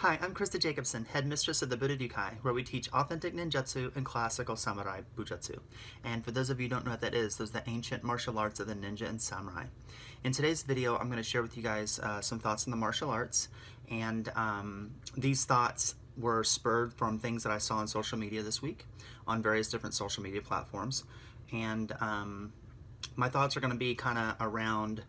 Hi, I'm Christa Jacobson, headmistress of the Budo, where we teach authentic ninjutsu and classical samurai bujutsu. And for those of you who don't know what that is, those are the ancient martial arts of the ninja and samurai. In today's video, I'm going to share with you guys some thoughts on the martial arts, and these thoughts were spurred from things that I saw on social media this week, on various different social media platforms. And my thoughts are going to be kind of around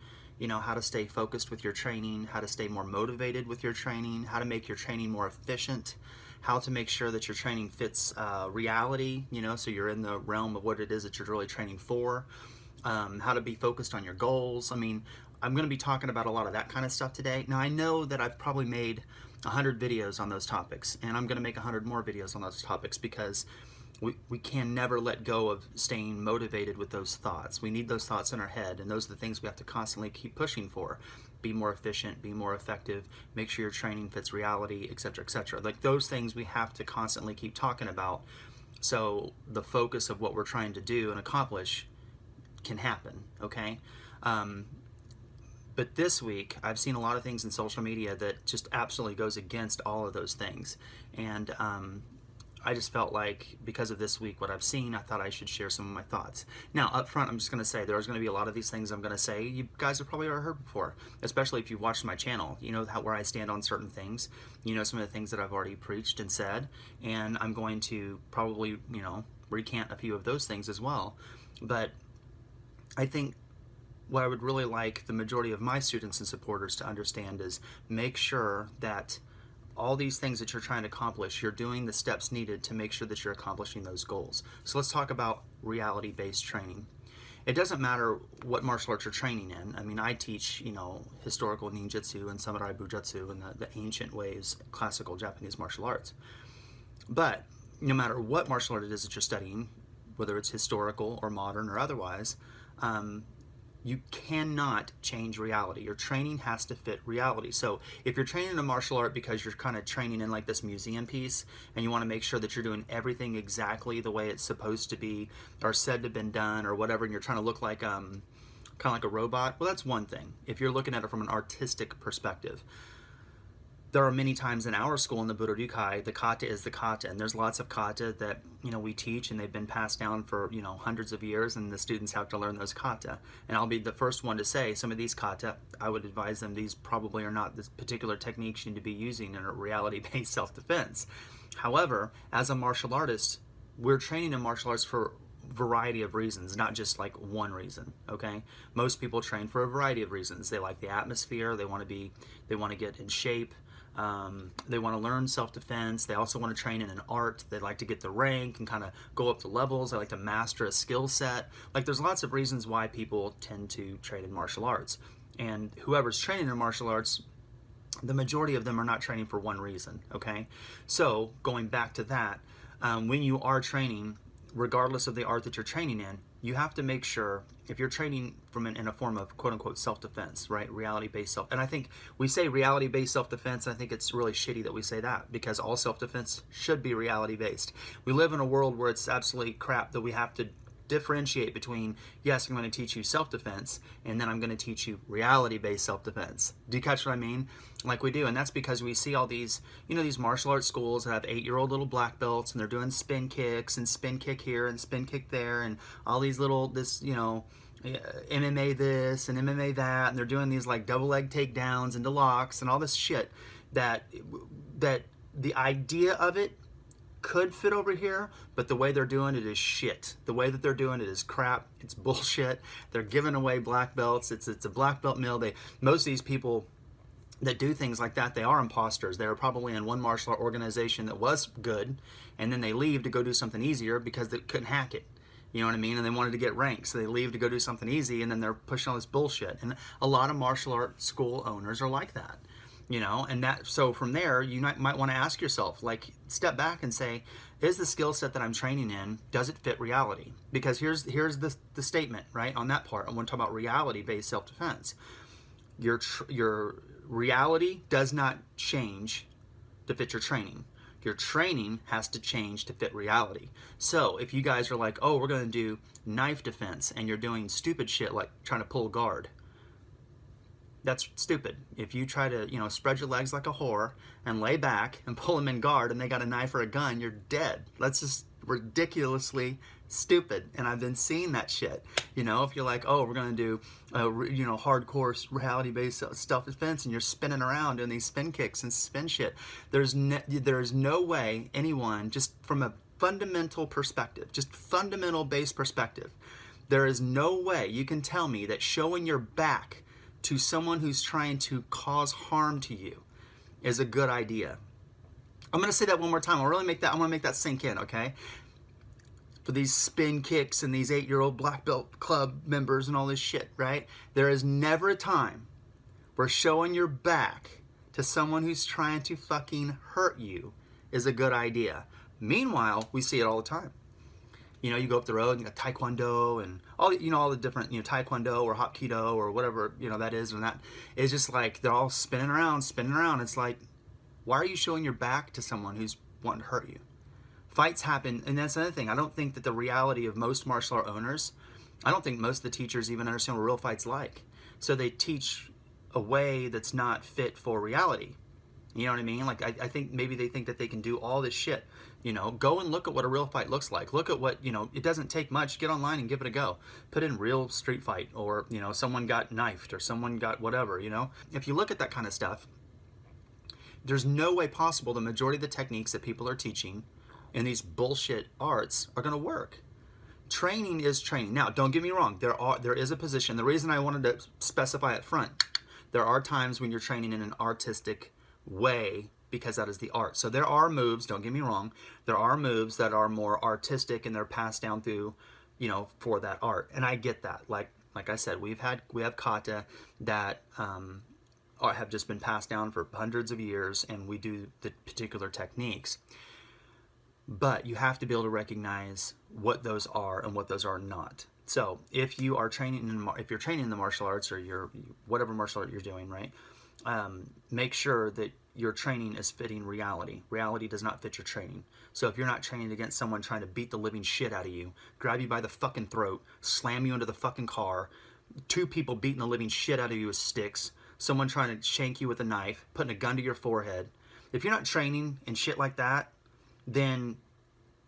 how to stay focused with your training, how to stay more motivated with your training, how to make your training more efficient, how to make sure that your training fits reality, so you're in the realm of what it is that you're really training for, how to be focused on your goals. I'm going to be talking about a lot of that kind of stuff today. Now, I know that I've probably made 100 videos on those topics, and I'm going to make 100 more videos on those topics because we can never let go of staying motivated with those thoughts. We need those thoughts in our head, and those are the things we have to constantly keep pushing for. Be more efficient, be more effective, make sure your training fits reality, etc., etc. Like those things we have to constantly keep talking about so the focus of what we're trying to do and accomplish can happen, okay? But this week, I've seen a lot of things in social media that just absolutely goes against all of those things. And I just felt like because of this week, what I've seen, I thought I should share some of my thoughts. Now, up front, I'm just going to say there's going to be a lot of these things I'm going to say you guys have probably already heard before, especially if you've watched my channel. You know where I stand on certain things. You know some of the things that I've already preached and said, and I'm going to probably, recant a few of those things as well. But I think what I would really like the majority of my students and supporters to understand is make sure that all these things that you're trying to accomplish, you're doing the steps needed to make sure that you're accomplishing those goals. So let's talk about reality-based training. It doesn't matter what martial arts you're training in. I teach, historical ninjutsu and samurai bujutsu and the ancient ways, classical Japanese martial arts. But no matter what martial art it is that you're studying, whether it's historical or modern or otherwise, you cannot change reality. Your training has to fit reality. So if you're training a martial art because you're kind of training in like this museum piece and you want to make sure that you're doing everything exactly the way it's supposed to be or said to have been done or whatever, and you're trying to look like kind of like a robot, well, that's one thing. If you're looking at it from an artistic perspective. There are many times in our school in the Budo, the kata is the kata, and there's lots of kata that we teach, and they've been passed down for hundreds of years, and the students have to learn those kata. And I'll be the first one to say some of these kata, I would advise them these probably are not the particular techniques you need to be using in a reality-based self-defense. However, as a martial artist, we're training in martial arts for variety of reasons, not just like one reason, okay? Most people train for a variety of reasons. They like the atmosphere, they want to get in shape. They want to learn self-defense. They also want to train in an art. They like to get the rank and kind of go up the levels. They like to master a skill set. Like there's lots of reasons why people tend to train in martial arts. And whoever's training in martial arts, the majority of them are not training for one reason, okay? So going back to that, when you are training, regardless of the art that you're training in, you have to make sure, if you're training in a form of quote-unquote self-defense, right, reality-based and I think we say reality-based self-defense, I think it's really shitty that we say that, because all self-defense should be reality-based. We live in a world where it's absolutely crap that we have to differentiate between, yes, I'm going to teach you self-defense, and then I'm going to teach you reality-based self-defense. Do you catch what I mean? Like we do, and that's because we see all these, these martial arts schools that have 8-year-old little black belts, and they're doing spin kicks, and spin kick here, and spin kick there, and all these little, MMA this, and MMA that, and they're doing these like double leg takedowns into locks, and all this shit that the idea of it could fit over here, but the way they're doing it is shit. The way that they're doing it is crap. It's bullshit. They're giving away black belts. It's a black belt mill. Most of these people that do things like that, they are imposters. They were probably in one martial art organization that was good, and then they leave to go do something easier because they couldn't hack it. You know what I mean? And they wanted to get ranked, so they leave to go do something easy, and then they're pushing all this bullshit. And a lot of martial art school owners are like that. And so from there, you might want to ask yourself, like, step back and say, is the skill set that I'm training in, does it fit reality? Because here's the statement, right, on that part. I want to talk about reality-based self-defense. Your reality does not change to fit your training. Your training has to change to fit reality. So if you guys are like, oh, we're going to do knife defense, and you're doing stupid shit like trying to pull guard, That's stupid. If you try to, spread your legs like a whore and lay back and pull them in guard and they got a knife or a gun, you're dead. That's just ridiculously stupid. And I've been seeing that shit. If you're like, oh, we're going to do, hardcore reality-based self-defense, and you're spinning around doing these spin kicks and spin shit, there's no way anyone, just from a fundamental perspective, just fundamental base perspective, there is no way you can tell me that showing your back to someone who's trying to cause harm to you is a good idea. I'm going to say that one more time. I want to make that sink in, okay? For these spin kicks and these 8-year-old black belt club members and all this shit, right? There is never a time where showing your back to someone who's trying to fucking hurt you is a good idea. Meanwhile, we see it all the time. You go up the road and you got Taekwondo and all the different, Taekwondo or Hapkido or whatever, that is, and that is just like, they're all spinning around. It's like, why are you showing your back to someone who's wanting to hurt you? Fights happen, and that's another thing. I don't think that the reality of most martial art owners, I don't think most of the teachers even understand what real fight's like. So they teach a way that's not fit for reality. You know what I mean? Like, I think maybe they think that they can do all this shit. Go and look at what a real fight looks like. Look at what, it doesn't take much. Get online and give it a go. Put in real street fight, or, someone got knifed or someone got whatever, If you look at that kind of stuff, there's no way possible the majority of the techniques that people are teaching in these bullshit arts are going to work. Training is training. Now, don't get me wrong. There is a position. The reason I wanted to specify up front, there are times when you're training in an artistic way, because that is the art. So there are moves, don't get me wrong, there are moves that are more artistic and they're passed down through, for that art. And I get that. Like I said, we have kata that have just been passed down for hundreds of years, and we do the particular techniques. But you have to be able to recognize what those are and what those are not. So if you are training in the martial arts, or whatever martial art you're doing, right? Make sure that your training is fitting reality. Reality does not fit your training. So if you're not training against someone trying to beat the living shit out of you, grab you by the fucking throat, slam you into the fucking car, 2 people beating the living shit out of you with sticks, someone trying to shank you with a knife, putting a gun to your forehead. If you're not training in shit like that, then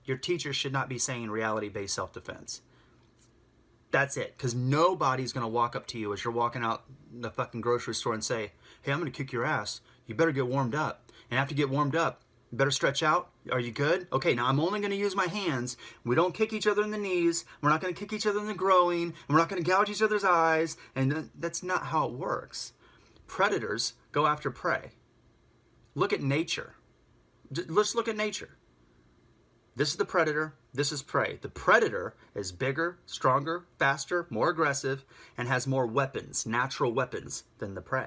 your teacher should not be saying reality-based self-defense. That's it. Because nobody's going to walk up to you as you're walking out the fucking grocery store and say, hey, I'm going to kick your ass. You better get warmed up. And after you get warmed up, you better stretch out. Are you good? Okay, now I'm only going to use my hands. We don't kick each other in the knees. We're not going to kick each other in the groin. And we're not going to gouge each other's eyes. And that's not how it works. Predators go after prey. Look at nature. Let's look at nature. This is the predator, this is prey. The predator is bigger, stronger, faster, more aggressive, and has more weapons, natural weapons, than the prey.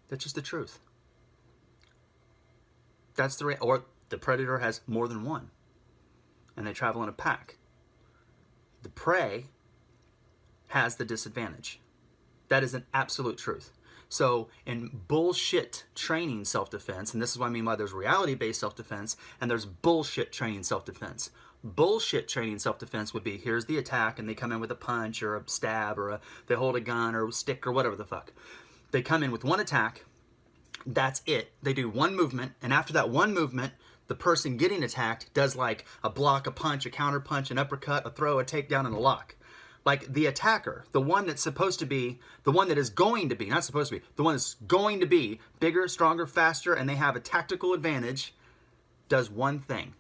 That's just the truth. Or the predator has more than one, and they travel in a pack. The prey has the disadvantage. That is an absolute truth. So in bullshit training self-defense, and this is what I mean by there's reality-based self-defense and there's bullshit training self-defense. Bullshit training self-defense would be, here's the attack, and they come in with a punch or a stab, or they hold a gun or a stick or whatever the fuck. They come in with one attack, that's it. They do one movement, and after that one movement, the person getting attacked does like a block, a punch, a counter punch, an uppercut, a throw, a takedown, and a lock. Like the attacker, the one that's supposed to be, the one that is going to be, not supposed to be, the one that's going to be bigger, stronger, faster, and they have a tactical advantage, does one thing.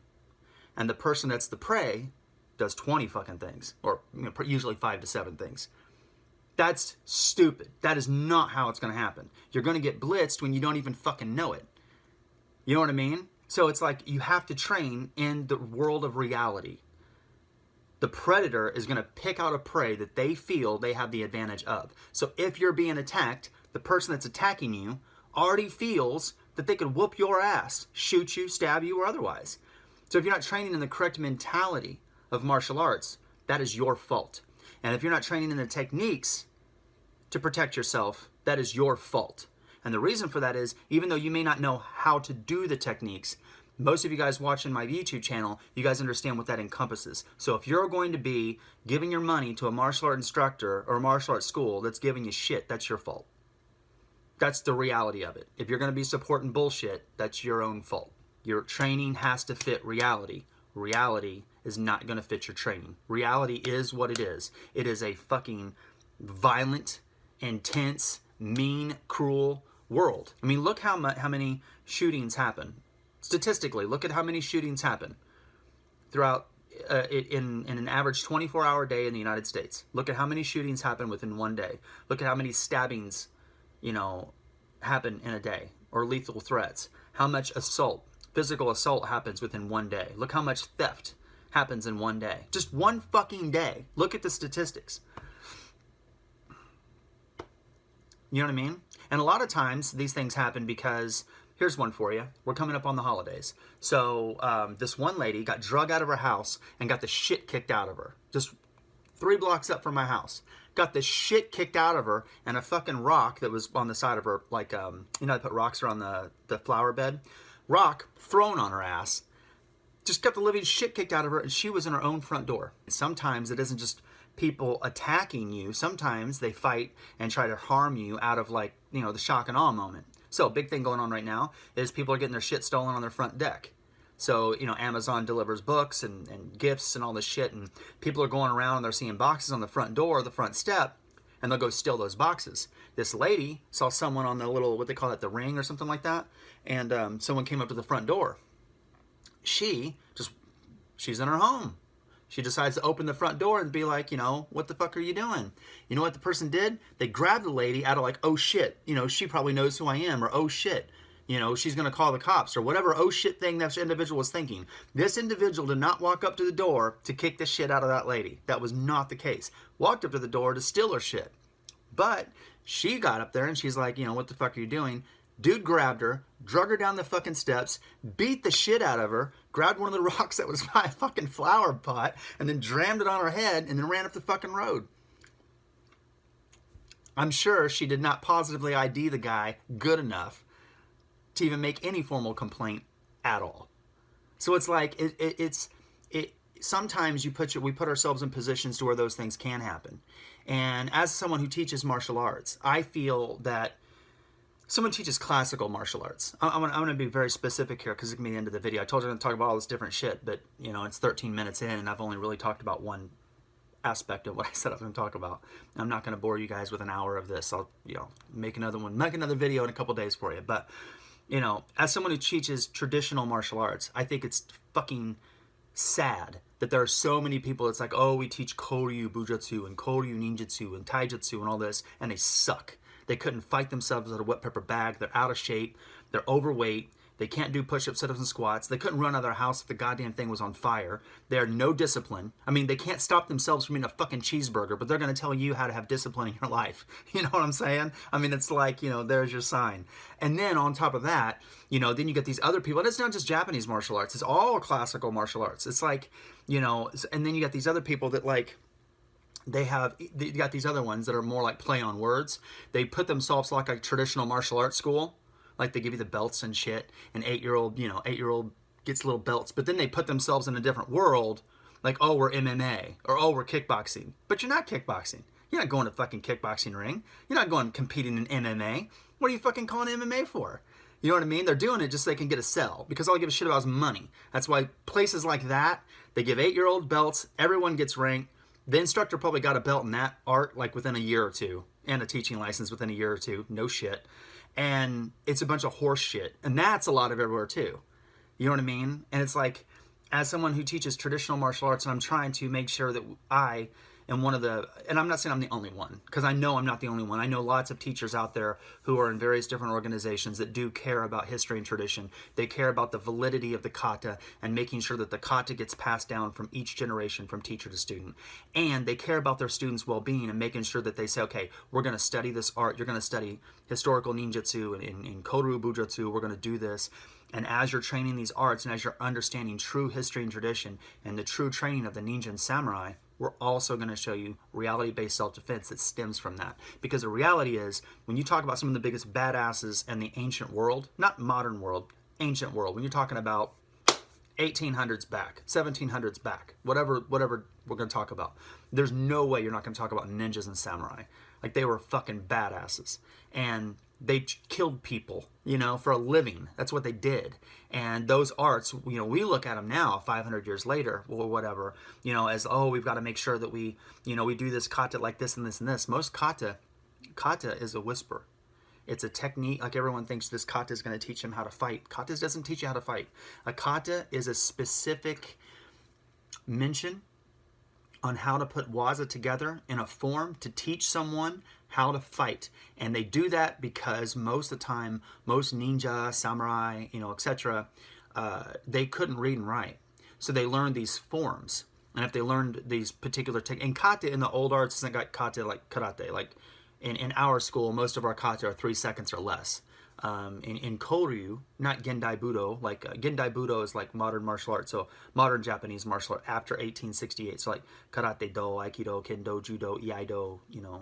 And the person that's the prey does 20 fucking things, or usually 5 to 7 things. That's stupid. That is not how it's going to happen. You're going to get blitzed when you don't even fucking know it. You know what I mean? So it's like you have to train in the world of reality. The predator is going to pick out a prey that they feel they have the advantage of. So if you're being attacked, the person that's attacking you already feels that they could whoop your ass, shoot you, stab you, or otherwise. So if you're not training in the correct mentality of martial arts, that is your fault. And if you're not training in the techniques to protect yourself, that is your fault. And the reason for that is, even though you may not know how to do the techniques, most of you guys watching my YouTube channel, you guys understand what that encompasses. So if you're going to be giving your money to a martial art instructor or a martial arts school that's giving you shit, that's your fault. That's the reality of it. If you're going to be supporting bullshit, that's your own fault. Your training has to fit reality. Reality is not going to fit your training. Reality is what it is. It is a fucking violent, intense, mean, cruel world. I mean, look how many shootings happen. Statistically, look at how many shootings happen throughout in an average 24-hour day in the United States. Look at how many shootings happen within one day. Look at how many stabbings, happen in a day, or lethal threats. How much assault, physical assault happens within one day. Look how much theft happens in one day. Just one fucking day. Look at the statistics. You know what I mean? And a lot of times these things happen because, here's one for you. We're coming up on the holidays. So this one lady got drug out of her house and got the shit kicked out of her. Just 3 blocks up from my house. Got the shit kicked out of her, and a fucking rock that was on the side of her, like, they put rocks around the flower bed. Rock thrown on her ass. Just got the living shit kicked out of her, and she was in her own front door. Sometimes it isn't just people attacking you. Sometimes they fight and try to harm you out of, like, the shock and awe moment. So a big thing going on right now is people are getting their shit stolen on their front deck. So, Amazon delivers books and gifts and all this shit, and people are going around and they're seeing boxes on the front door, the front step, and they'll go steal those boxes. This lady saw someone on the little, what they call it, the ring or something like that, and someone came up to the front door. She's in her home. She decides to open the front door and be like, what the fuck are you doing? You know what the person did? They grabbed the lady out of like, oh shit, she probably knows who I am, or oh shit, she's going to call the cops, or whatever oh shit thing that individual was thinking. This individual did not walk up to the door to kick the shit out of that lady. That was not the case. Walked up to the door to steal her shit. But she got up there and she's like, what the fuck are you doing? Dude grabbed her, drug her down the fucking steps, beat the shit out of her, grabbed one of the rocks that was by a fucking flower pot, and then jammed it on her head, and then ran up the fucking road. I'm sure she did not positively ID the guy good enough to even make any formal complaint at all. So it's like, sometimes we put ourselves in positions to where those things can happen. And as someone who teaches martial arts, I feel that someone teaches classical martial arts. I'm going to be very specific here because it's going to be the end of the video. I told you I'm going to talk about all this different shit, but, it's 13 minutes in and I've only really talked about one aspect of what I said I was going to talk about. I'm not going to bore you guys with an hour of this. I'll, make another video in a couple days for you. But, as someone who teaches traditional martial arts, I think it's fucking sad that there are so many people. It's like, oh, we teach koryu Bujutsu and koryu Ninjutsu and taijutsu and all this, and they suck. They couldn't fight themselves out of a wet pepper bag. They're out of shape. They're overweight. They can't do push-ups, sit-ups, and squats. They couldn't run out of their house if the goddamn thing was on fire. They are no discipline. I mean, they can't stop themselves from eating a fucking cheeseburger, but they're going to tell you how to have discipline in your life. You know what I'm saying? I mean, it's like, there's your sign. And then on top of that, then you get these other people. And it's not just Japanese martial arts. It's all classical martial arts. It's like, and then you got these other people that, like, you got these other ones that are more like play on words. They put themselves like a traditional martial arts school. Like they give you the belts and shit. An 8-year-old gets little belts. But then they put themselves in a different world. Like, oh, we're MMA. Or, oh, we're kickboxing. But you're not kickboxing. You're not going to fucking kickboxing ring. You're not going competing in MMA. What are you fucking calling MMA for? You know what I mean? They're doing it just so they can get a sell. Because all they give a shit about is money. That's why places like that, they give 8-year-old belts. Everyone gets ranked. The instructor probably got a belt in that art like within a year or two. And a teaching license within a year or two. No shit. And it's a bunch of horse shit. And that's a lot of everywhere too. You know what I mean? And it's like, as someone who teaches traditional martial arts, and I'm trying to make sure that I am one of the, and I'm not saying I'm the only one, because I know I'm not the only one. I know lots of teachers out there who are in various different organizations that do care about history and tradition. They care about the validity of the kata and making sure that the kata gets passed down from each generation, from teacher to student. And they care about their students' well-being and making sure that they say, okay, we're going to study this art. You're going to study historical ninjutsu and in koryu Bujutsu. We're going to do this. And as you're training these arts and as you're understanding true history and tradition and the true training of the ninja and samurai, we're also going to show you reality-based self-defense that stems from that. Because the reality is, when you talk about some of the biggest badasses in the ancient world, not modern world, ancient world, when you're talking about 1800s back, 1700s back, whatever we're going to talk about, there's no way you're not going to talk about ninjas and samurai. Like, they were fucking badasses. And they killed people, for a living. That's what they did. And those arts, we look at them now 500 years later or whatever, as, oh, we've got to make sure that we do this kata like this and this and this. Most kata is a whisper. It's a technique. Like, everyone thinks this kata is going to teach them how to fight. Kata doesn't teach you how to fight. A kata is a specific mention on how to put waza together in a form to teach someone how to fight. And they do that because most of the time, most ninja, samurai, etc., they couldn't read and write. So they learned these forms. And if they learned these particular techniques, and kata in the old arts isn't got kata like karate. Like in our school, most of our kata are 3 seconds or less. In koryu, not gendai budo, like gendai budo is like modern martial arts, so modern Japanese martial art after 1868. So like karate do, aikido, kendo, judo, iaido,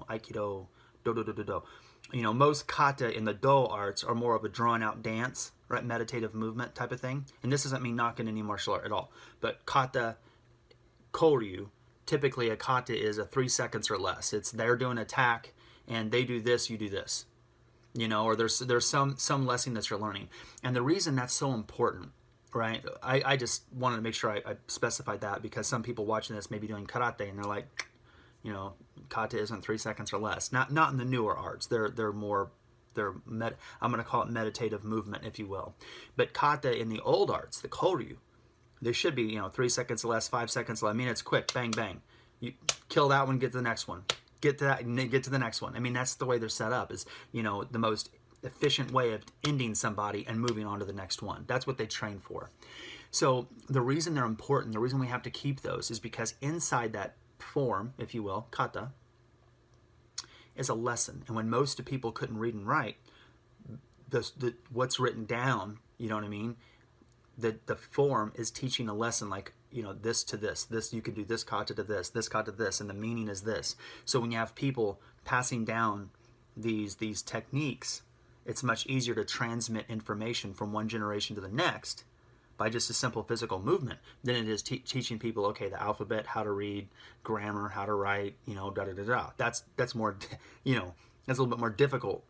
aikido, do. Most kata in the do arts are more of a drawn out dance, right? Meditative movement type of thing. And this doesn't mean knocking any martial art at all. But kata, koryu, typically a kata is a 3 seconds or less. It's they're doing attack and they do this, you do this. Or there's some lesson that you're learning. And the reason that's so important, right? I just wanted to make sure I specified that, because some people watching this may be doing karate and they're like, kata isn't 3 seconds or less. Not in the newer arts. They're more, I'm going to call it meditative movement, if you will. But kata in the old arts, the koryu, they should be 3 seconds or less, 5 seconds or less. I mean, it's quick, bang bang. You kill that one, get to the next one. Get to that and get to the next one. I mean, that's the way they're set up, is the most efficient way of ending somebody and moving on to the next one. That's what they train for. So the reason they're important, the reason we have to keep those, is because inside that form, if you will, kata, is a lesson. And when most people couldn't read and write, what's written down, you know what I mean? The form is teaching a lesson, like, this to this, you can do this kata to this kata to this, and the meaning is this. So when you have people passing down these techniques, it's much easier to transmit information from one generation to the next by just a simple physical movement than it is teaching people, okay, the alphabet, how to read, grammar, how to write, That's more, that's a little bit more difficult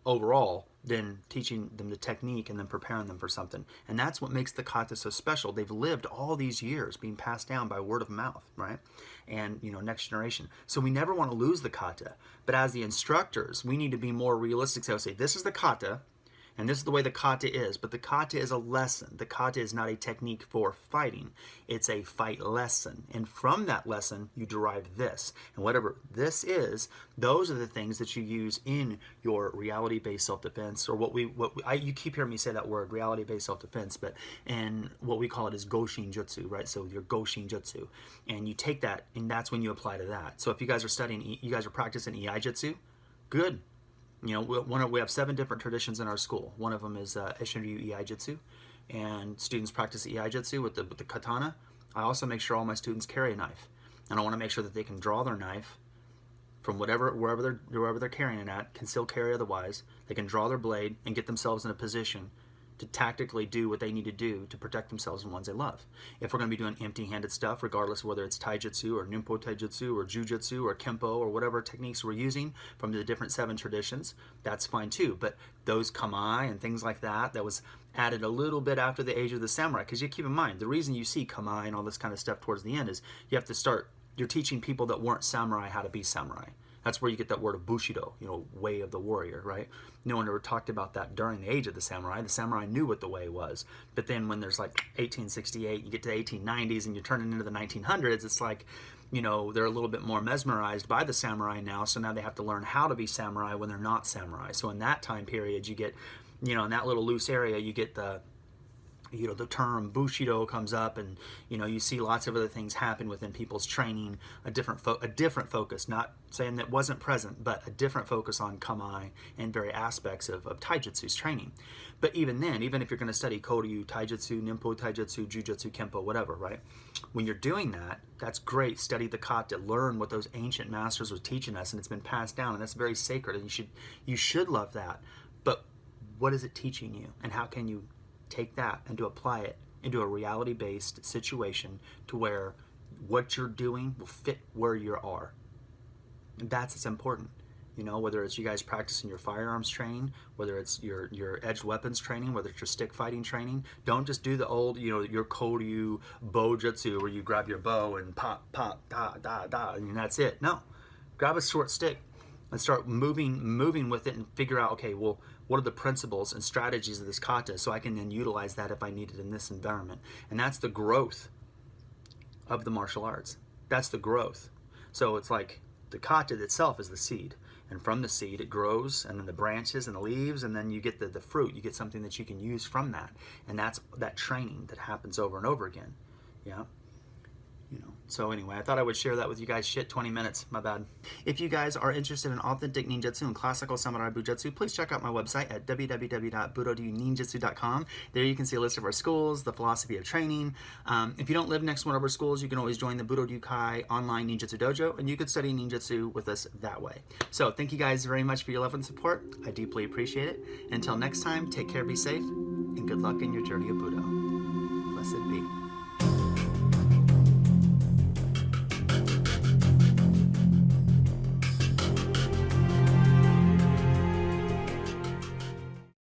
overall than teaching them the technique and then preparing them for something. And that's what makes the kata so special. They've lived all these years being passed down by word of mouth, right? And, next generation. So we never want to lose the kata. But as the instructors, we need to be more realistic. So say, this is the kata, and this is the way the kata is. But the kata is a lesson. The kata is not a technique for fighting. It's a fight lesson. And from that lesson, you derive this. And whatever this is, those are the things that you use in your reality-based self-defense, or you keep hearing me say that word, reality-based self-defense, but and what we call it is Goshin Jutsu, right? So your Goshin Jutsu. And you take that, and that's when you apply to that. So if you guys are studying, you guys are practicing Iai Jutsu, good. We have 7 different traditions in our school. One of them is Ishinryu Iai Jutsu, and students practice Iai Jutsu with the katana. I also make sure all my students carry a knife, and I want to make sure that they can draw their knife from wherever they're carrying it at, can still carry otherwise. They can draw their blade and get themselves in a position to tactically do what they need to do to protect themselves and ones they love. If we're going to be doing empty-handed stuff, regardless of whether it's taijutsu or Ninpo taijutsu or jujutsu or kempo or whatever techniques we're using from the different 7 traditions, that's fine too. But those kamae and things like that was added a little bit after the age of the samurai, because you keep in mind, the reason you see kamae and all this kind of stuff towards the end is you're teaching people that weren't samurai how to be samurai. That's where you get that word of Bushido, way of the warrior, right? No one ever talked about that during the age of the samurai. The samurai knew what the way was. But then when there's like 1868, you get to the 1890s and you're turning into the 1900s, it's like, they're a little bit more mesmerized by the samurai now. So now they have to learn how to be samurai when they're not samurai. So in that time period, you get, in that little loose area, you get the term Bushido comes up, and you see lots of other things happen within people's training. A different focus, not saying that wasn't present, but a different focus on kamae and various aspects of taijutsu's training. But even then, even if you're going to study koryu, taijutsu, Ninpo taijutsu, jujutsu, kempo, whatever, right? When you're doing that, that's great. Study the kata, learn what those ancient masters were teaching us, and it's been passed down, and that's very sacred, and you should love that. But what is it teaching you, and how can you take that and to apply it into a reality-based situation to where what you're doing will fit where you are? That's what's important. You know, whether it's you guys practicing your firearms training, whether it's your edged weapons training, whether it's your stick fighting training. Don't just do the old, you know, your koryu Bujutsu where you grab your bow and pop, pop, da, da, da, and that's it. No, grab a short stick and start moving with it and figure out, okay, well, what are the principles and strategies of this kata so I can then utilize that if I need it in this environment. And that's the growth of the martial arts. That's the growth. So it's like the kata itself is the seed. And from the seed, it grows, and then the branches and the leaves, and then you get the fruit. You get something that you can use from that. And that's that training that happens over and over again. Yeah. You know, so anyway, I thought I would share that with you guys. Shit, 20 minutes, my bad. If you guys are interested in authentic ninjutsu and classical samurai bujutsu, please check out my website at www.budo-ninjutsu.com. There you can see a list of our schools, the philosophy of training. If you don't live next to one of our schools, you can always join the Budo Kai online ninjutsu dojo, and you could study ninjutsu with us that way. So thank you guys very much for your love and support. I deeply appreciate it. Until next time, take care, be safe, and good luck in your journey of Budo. Blessed be.